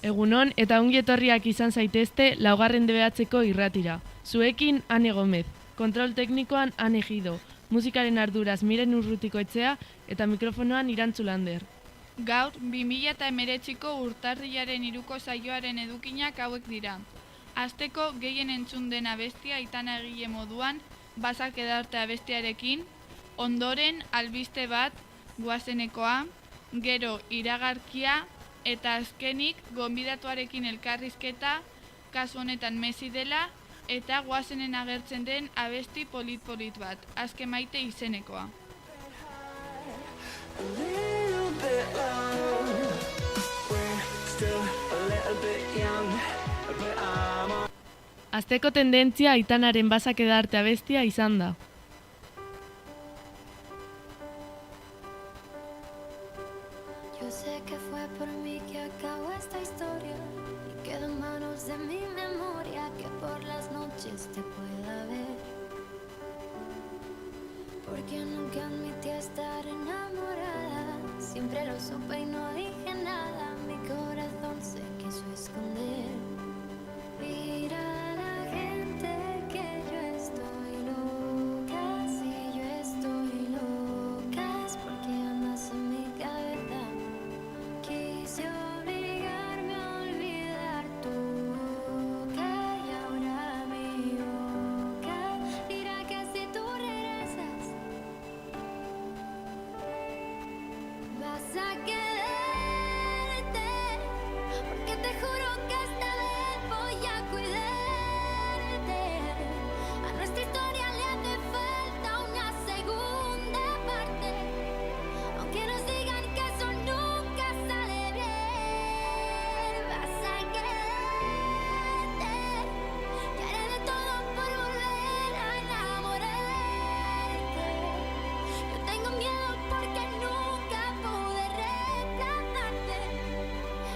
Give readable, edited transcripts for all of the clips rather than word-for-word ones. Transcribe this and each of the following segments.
Egunon eta ongi etorriak izan zaitezte laugarren DBH-ko irratira. Zuekin Ane Gomez, kontrol teknikoan Ane Gido, musikaren arduraz Miren Urrutiko etxea eta mikrofonoan Irantzu Lander. Gaur, 2019ko urtarrilaren 3ko saioaren edukinak hauek dira. Hasteko gehien entzun den abestia Aitana egile moduan, Bazak edarte abestiarekin, ondoren albiste bat, Goazenekoa, gero iragarkia, eta azkenik gonbidatuarekin elkarrizketa, kasu honetan Messi dela, eta Goazenen agertzen den abesti polit-polit bat, Azke Maite izenekoa. Asteko tendentzia Aitanaren Bazak edarte abestia izan da. Yo sé que fue por mí que acabó esta historia y quedó en manos de mi memoria que por las noches te pueda ver. Porque nunca admití estar enamorada, siempre lo supe y no dije nada, mi corazón se quiso esconder. Mira a la gente que yo estoy loca, si yo estoy loca es porque andas en mi cabeza. Quise obligarme a olvidar tu boca y ahora mi boca dirá que si tú regresas vas a quedarte, porque te juro que esta vez voy a cuidarte. A nuestra historia le hace falta una segunda parte, aunque nos digan que eso nunca sale bien. Vas a quedarte y haré de todo por volver a enamorarte. Yo tengo miedo porque nunca pude reemplazarte,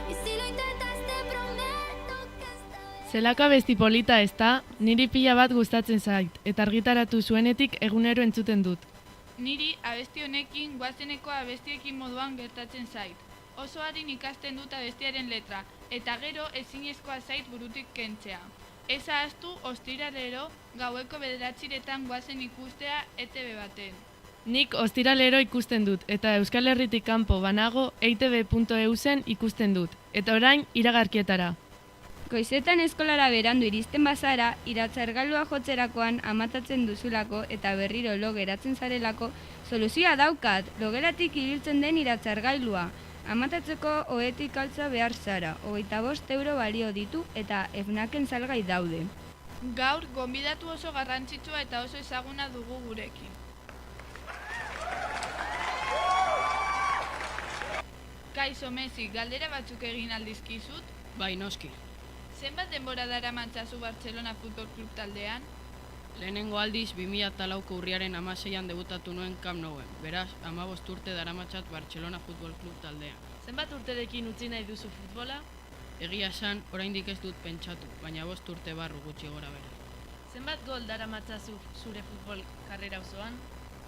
y si lo intentas te prometo que esta vez Zelako abesti polita ez da, niri pila bat gustatzen zait, eta argitaratu zuenetik egunero entzuten dut. Niri abesti honekin Goazeneko abestiekin moduan gertatzen zait. Oso adin ikasten dut abestiaren letra, eta gero ezinezkoa zait burutik kentzea. Ez ahaztu ostiralero gaueko 9:00 goazen ikustea ETV baten. Nik ostiralero ikusten dut, eta Euskal Herritik kanpo banago eitb.eusen ikusten dut, eta orain iragarkietara. Goizetan eskolara berandu iristen bazara, iratzargailua jotzerakoan amatatzen duzulako eta berriro lo geratzen zarelako, soluzioa daukat, logeratik ibiltzen den iratzargailua. Amatatzeko ohetik altza behar zara, 25 euro balio ditu eta FNACen salgai daude. Gaur, gonbidatu oso garrantzitsua eta oso ezaguna dugu gurekin. Kaixo Messi, galdera batzuk egin aldizkizut? Bai, noski. Zenbat denbora daramantzazu Bartzelona Futbol Klub taldean? Lehenengo aldiz 2004ko urriaren 16an debutatu nuen Camp Nouen. Beraz, 15 urte daramatzat Bartzelona Futbol Klub taldean. Zenbat urterekin utzi nahi duzu futbola? Egia esan, oraindik ez dut pentsatu, baina 5 urte barru gutxi gora bera. Zenbat gol daramatzazu zure futbol karrera osoan?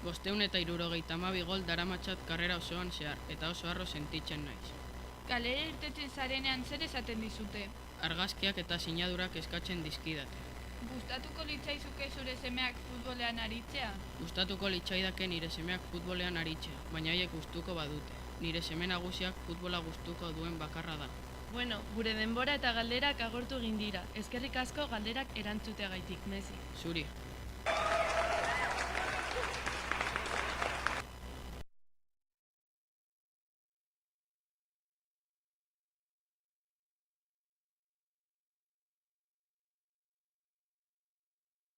572 gol daramatzat karrera osoan zehar, eta oso harro sentitzen naiz. Kalera irtetzen zarenean zer esaten dizute? Argazkiak eta sinadurak eskatzen dizkidate. Gustatuko litzaizuke zure semeak futbolean aritzea? Gustatuko litzaidake nire semeak futbolean aritzea, baina haiek gustuko badute. Nire seme nagusiak futbola gustuko duen bakarra da. Bueno, gure denbora eta galderak agortu egin dira. Eskerrik asko galderak erantzuteagaitik, Messi. Zuri.